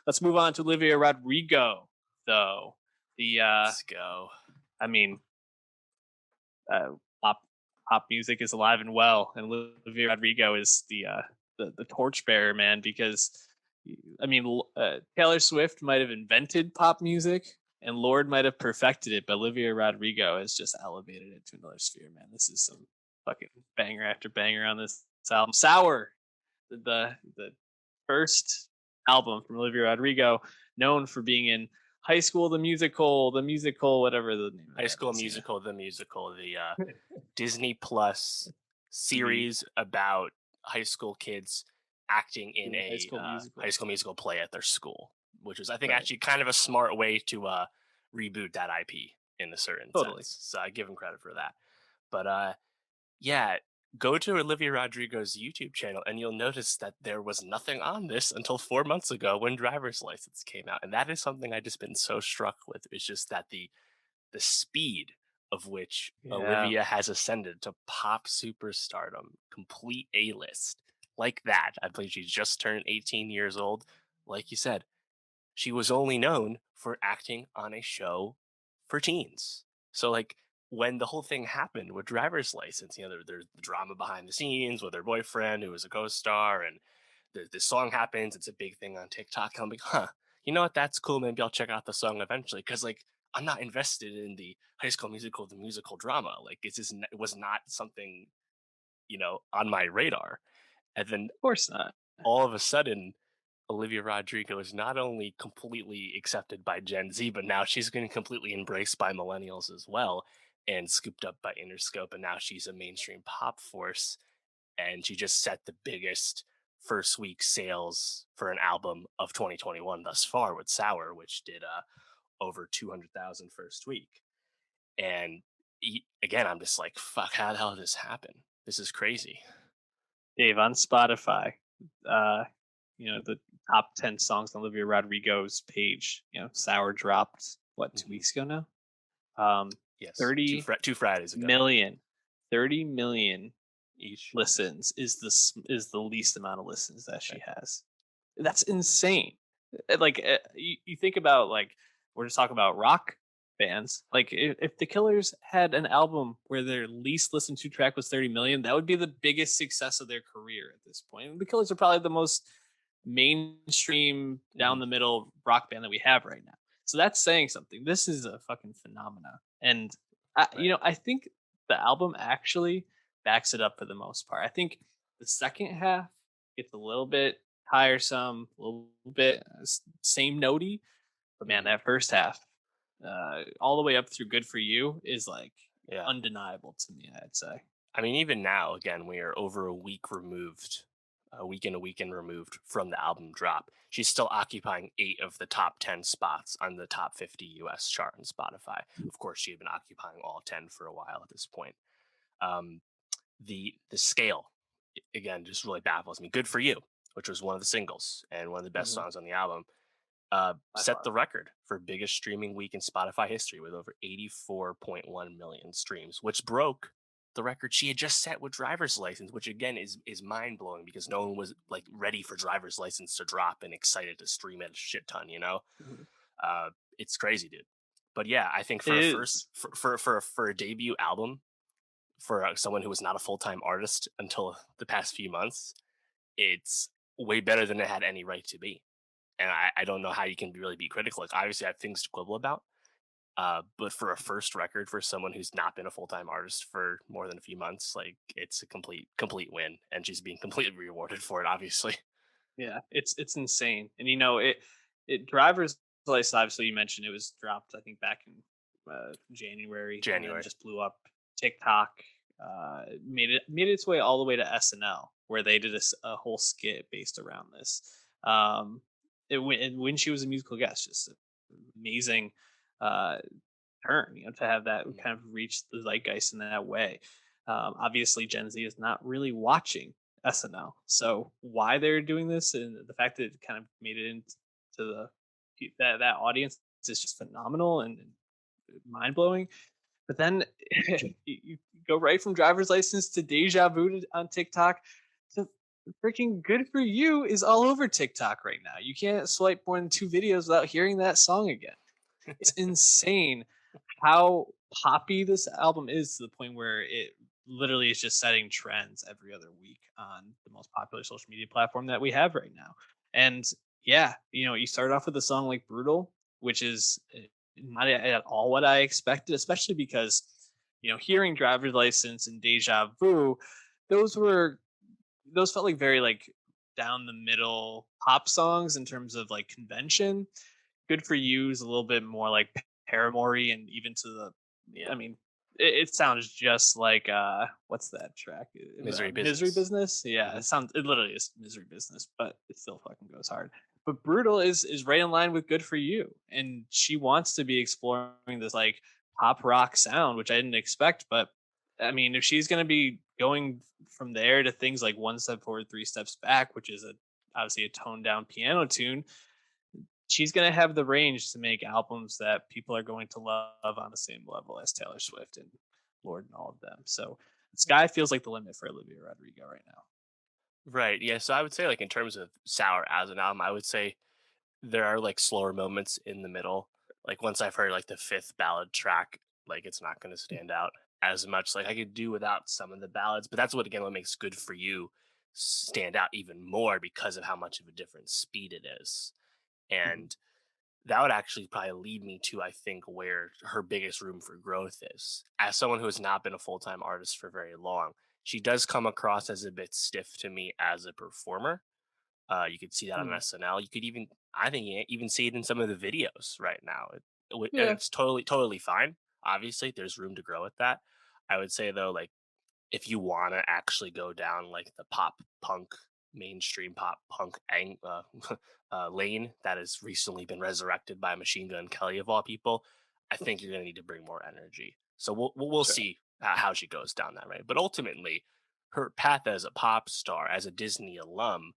Let's move on to Olivia Rodrigo, though. The Let's go. I mean, uh, pop pop music is alive and well, and Olivia Rodrigo is the torchbearer, man. Because I mean, Taylor Swift might have invented pop music, and Lord might have perfected it, but Olivia Rodrigo has just elevated it to another sphere, man. This is some fucking banger after banger on this album. Sour, the first album from Olivia Rodrigo, known for being in High School the musical, whatever the name of High that School is, Musical, the musical, the Disney Plus series about high school kids acting in High a School Musical. High School Musical play at their school, which was, I think, Right. actually kind of a smart way to reboot that IP in a certain Totally. sense. So I give him credit for that. But yeah, go to Olivia Rodrigo's YouTube channel and you'll notice that there was nothing on this until 4 months ago when Driver's License came out. And that is something I just been so struck with. It's just that the speed of which Yeah. Olivia has ascended to pop superstardom, complete A list, like that. I believe she just turned 18 years old. Like you said, she was only known for acting on a show for teens. So, like, when the whole thing happened with Driver's License, there's the drama behind the scenes with her boyfriend who was a co-star, and the song happens. It's a big thing on TikTok. And I'm like, huh, you know what? That's cool. Maybe I'll check out the song eventually. Because, like, I'm not invested in the High School Musical, the musical drama. Like, it was not something, on my radar. And then Of course not. all of a sudden, Olivia Rodrigo is not only completely accepted by Gen Z, but now she's getting completely embraced by millennials as well and scooped up by Interscope. And now she's a mainstream pop force. And she just set the biggest first week sales for an album of 2021 thus far with Sour, which did over 200,000 first week. And again, I'm just like, fuck, how the hell did this happen? This is crazy. Dave, on Spotify, uh, the top 10 songs on Olivia Rodrigo's page, Sour dropped, what, 2 weeks ago now? Yes, 30 two Fridays ago million, 30 million each. listens is the least amount of listens that she has. That's insane. Like, you think about, like, we're just talking about rock bands. Like, if the Killers had an album where their least listened to track was 30 million, that would be the biggest success of their career at this point. And the Killers are probably the most mainstream, down the middle rock band that we have right now. So that's saying something. This is a fucking phenomena. And Right. I think the album actually backs it up for the most part. I think the second half gets a little bit tiresome, a little bit same notey, but man, that first half, all the way up through "Good for You" is like Yeah. undeniable to me. I'd say. I mean, even now, again, we are over a week and a weekend removed from the album drop. She's still occupying 8 of the top 10 spots on the top 50 US chart on Spotify. Of course, she had been occupying all 10 for a while at this point. Um, the scale, again, just really baffles me. Good for You, which was one of the singles and one of the best Mhm. songs on the album, By set far. the record for biggest streaming week in Spotify history with over 84.1 million streams, which broke the record she had just set with Driver's License, which again is mind blowing because no one was like ready for Driver's License to drop and excited to stream it a shit ton. Mhm. It's crazy, dude. But yeah, I think It for a first is. for a debut album for someone who was not a full time artist until the past few months, it's way better than it had any right to be. And I don't know how you can really be critical. Like, obviously, I have things to quibble about. But for a first record for someone who's not been a full time artist for more than a few months, like, it's a complete win, and she's being completely rewarded for it. Obviously, Yeah, it's insane. And it driver's license. Obviously, you mentioned it was dropped. I think back in January, and then January. just blew up. TikTok made its way all the way to SNL, where they did a whole skit based around this. And when she was a musical guest, just an amazing uh, turn, to have that Mhm. kind of reach the zeitgeist in that way. Obviously, Gen Z is not really watching SNL, so why they're doing this and the fact that it kind of made it into that audience is just phenomenal and mind blowing. But then you go right from driver's license to deja vu on TikTok to freaking Good For You is all over TikTok right now. You can't swipe more than 2 videos without hearing that song again. It's insane how poppy this album is to the point where it literally is just setting trends every other week on the most popular social media platform that we have right now. And yeah, you start off with a song like Brutal, which is not at all what I expected, especially because, hearing Driver's License and Deja Vu, those were those felt like very like down the middle pop songs in terms of like convention. Good For You is a little bit more like Paramore and even to the I Yeah. mean, it sounds just like what's that track? Misery Misery Business. Business? Yeah, Hmm. it literally is Misery Business, but it still fucking goes hard. But Brutal is right in line with Good For You. And she wants to be exploring this like pop rock sound, which I didn't expect, but I mean, if she's gonna be going from there to things like One Step Forward, Three Steps Back, which is obviously a toned down piano tune, she's going to have the range to make albums that people are going to love on the same level as Taylor Swift and Lord and all of them. So the sky feels like the limit for Olivia Rodrigo right now. Right. Yeah. So I would say, like, in terms of Sour as an album, I would say there are like slower moments in the middle. Like once I've heard like the fifth ballad track, like it's not going to stand out as much. Like I could do without some of the ballads, but that's what again what makes Good For You stand out even more because of how much of a different speed it is. Mhm. And that would actually probably lead me to I think where her biggest room for growth is. As someone who has not been a full-time artist for very long, she does come across as a bit stiff to me as a performer. You could see that on Mhm. SNL. You could even, I think, even see it in some of the videos right now. And Yeah, it's totally fine. Obviously, there's room to grow with that. I would say though, like if you want to actually go down like the pop punk, mainstream pop punk lane that has recently been resurrected by Machine Gun Kelly of all people, I think you're going to need to bring more energy. So we'll sure. see how she goes down that way. But ultimately, her path as a pop star, as a Disney alum,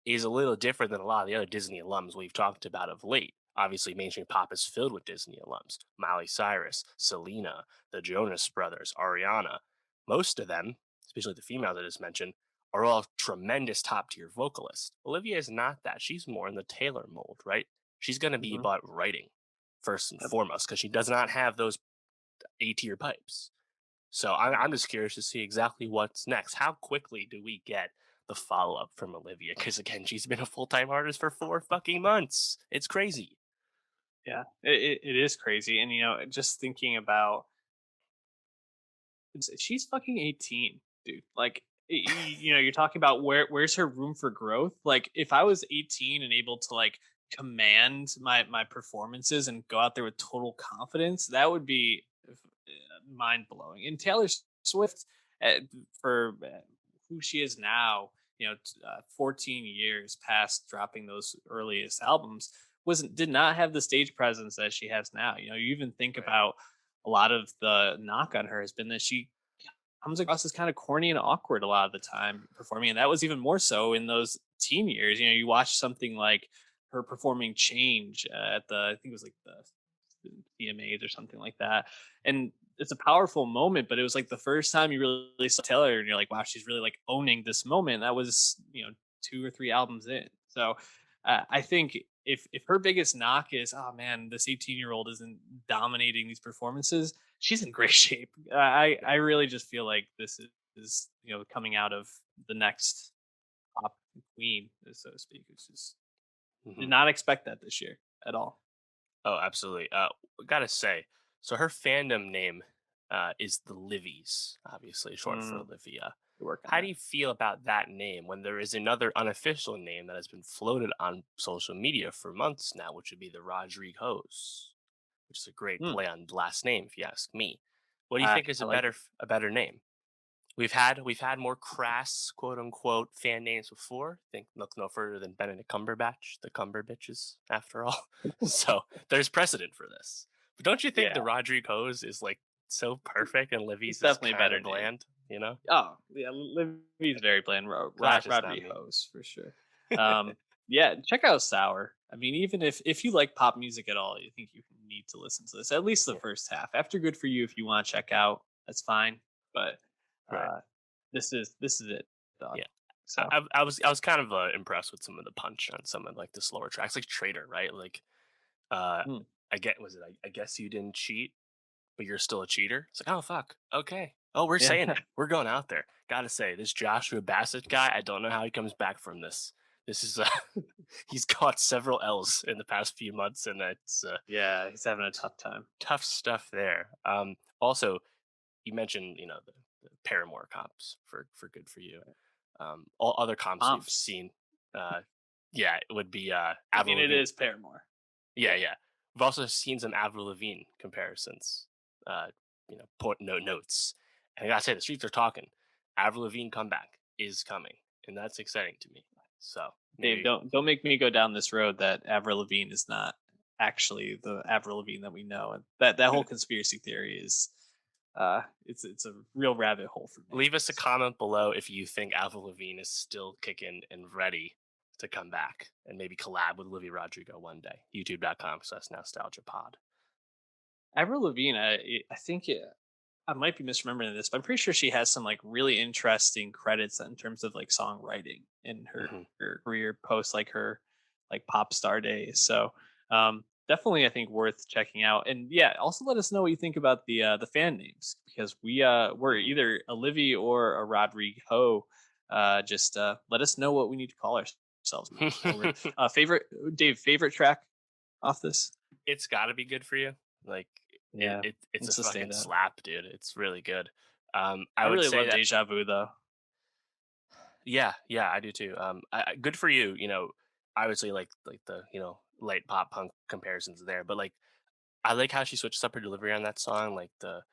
is a little different than a lot of the other Disney alums we've talked about of late. Obviously, mainstream pop is filled with Disney alums: Miley Cyrus, Selena, the Jonas Brothers, Ariana. Most of them, especially the females I just mentioned, are all tremendous top tier vocalists. Olivia is not that. She's more in the Taylor mold, right? She's going to be Mhm. about writing first and Yep. foremost because she does not have those A tier pipes. So I'm just curious to see exactly what's next. How quickly do we get the follow up from Olivia? Because again, she's been a full time artist for 4 fucking months. It's crazy. Yeah, it is crazy. And, just thinking about she's fucking 18, dude. Like, you're talking about where's her room for growth? Like, if I was 18 and able to like command my performances and go out there with total confidence, that would be mind blowing. And Taylor Swift, uh, for who she is now, 14 years past dropping those earliest albums, wasn't did not have the stage presence that she has now. You even think Right. about a lot of the knock on her has been that she comes across as kind of corny and awkward a lot of the time performing, and that was even more so in those teen years. You watch something like her performing Change at the, I think it was like the CMAs or something like that, and it's a powerful moment. But it was like the first time you really saw Taylor, and you're like, wow, she's really like owning this moment. That was 2 or 3 albums in. So I think if her biggest knock is, oh man, this 18-year-old isn't dominating these performances, she's in great shape. I really just feel like this is coming out of the next pop queen, so to speak. It's just did Hmm. not expect that this year at all. Oh, absolutely. Gotta say, so her fandom name is the Livies, obviously short for Mm, Olivia. to work on How do that. you feel about that name when there is another unofficial name that has been floated on social media for months now, which would be the Rodrigos, which is a great Mm, play on the last name, if you ask me. What do you I think is I like it. a better name? We've had more crass quote unquote fan names before. Think look no further than Benedict Cumberbatch, the Cumber bitches, after all. So there's precedent for this. But don't you think the Yeah, Rodrigue Hose is like so perfect and it's Livy's is definitely a kind better of name. bland, you know? Oh yeah, Livy's very bland. Glad it's just not Rodri me. Hose for sure. Yeah, check out Sour. I mean, even if you like pop music at all, you think you need to listen to this at least the Yeah, first half. After Good For You, if you want to check out, that's fine. But right. uh, this is it, dog. Yeah. So I was kind of impressed with some of the punch on some of like the slower tracks, like Trader, right? Like, uh, mm, I get was it? I guess you didn't cheat, but you're still a cheater. It's like, oh fuck, okay. Oh, we're yeah. saying it. We're going out there. Gotta say, this Joshua Bassett guy, I don't know how he comes back from this. This is he's caught several L's in the past few months, and it's Yeah, he's having a tough time. tough stuff there. Also, you mentioned the Paramore comps for Good for You. All other comps we've Comps. seen, uh, yeah, it would be I Avril mean, it Lavigne. is Paramore. Yeah, Yeah. yeah. We've also seen some Avril Lavigne comparisons. Uh, point notes. And I gotta say, the streets are talking. Avril Lavigne comeback is coming, and that's exciting to me. So Dave, maybe don't make me go down this road that Avril Lavigne is not actually the Avril Lavigne that we know, and that whole conspiracy theory is, it's a real rabbit hole for me. leave us a So comment below if you think Avril Lavigne is still kicking and ready to come back and maybe collab with Olivia Rodrigo one day. YouTube.com/nostalgiapod. Avril Lavigne, I think I might be misremembering this, but I'm pretty sure she has some like really interesting credits in terms of like songwriting in Hmm. her career post like her like pop star days. So definitely I think worth checking out. And yeah, also let us know what you think about the fan names because we're Hmm. either Olivia or a Rodrigo. Just let us know what we need to call ourselves moving forward. Favorite Dave, favorite track off this? It's got to be good for you. Like Yeah, it's a it's a fucking standout. slap, dude. It's really good. I I would really say love that. Deja Vu though. Yeah, yeah, I do too. Good for you. Obviously like the light pop punk comparisons there, but like I like how she switches up her delivery on that song, like the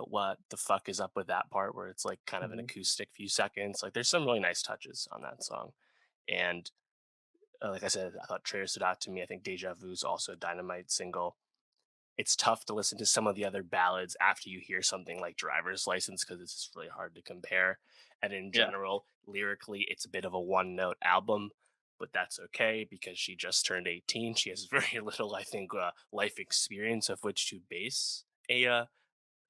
what the fuck is up with that part where it's like kind of an Mhm. acoustic few seconds. Like there's some really nice touches on that song, and like I said, I thought Trader stood out to me. I think Deja Vu's also a dynamite single. It's tough to listen to some of the other ballads after you hear something like Driver's License because it's just really hard to compare. And in Yeah. general, lyrically, it's a bit of a one note album, but that's okay because she just turned 18. She has very little, I think, life experience of which to base a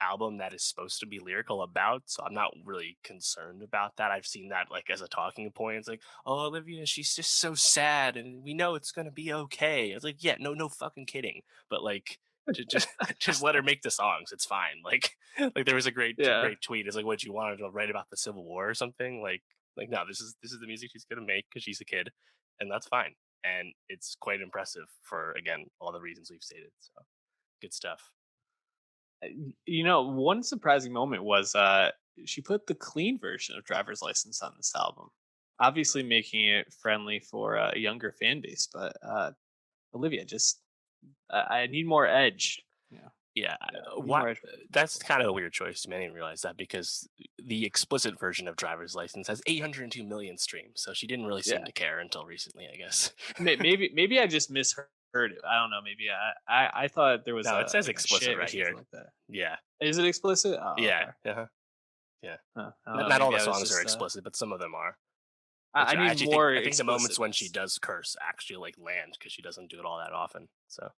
album that is supposed to be lyrical about. So I'm not really concerned about that. I've seen that like as a talking point. It's like, oh, Olivia, she's just so sad, and we know it's gonna be okay. It's like, yeah, no fucking kidding. But like, just just let her make the songs. It's fine. Like, like there was a Yeah. great tweet. It's like, what you wanted to write about the Civil War or something? Like no, this is the music she's gonna make because she's a kid, and that's fine. And it's quite impressive for again all the reasons we've stated. So good stuff. One surprising moment was she put the clean version of Driver's License on this album, obviously making it friendly for a younger fan base. But Olivia, just I need more edge. Yeah, Yeah, I need more edge. that's kind of a weird choice to me. I didn't realize that because the explicit version of Driver's License has 802 million streams, so she didn't really seem Yeah, to care until recently, I guess. maybe I just misheard it. I don't know. Maybe I thought there was No, it a says like a explicit shit or right something here. like that. Yeah, Is it explicit? Oh, yeah, okay. yeah. I don't Not, know. not all Maybe the I was songs are just explicit, but some of them are. I Which I need actually think more I think the moments when she explicitness. does curse actually like land because she doesn't do it all that often. So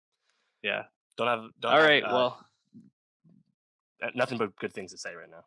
Yeah. don't All have right. Well, nothing but good things to say right now.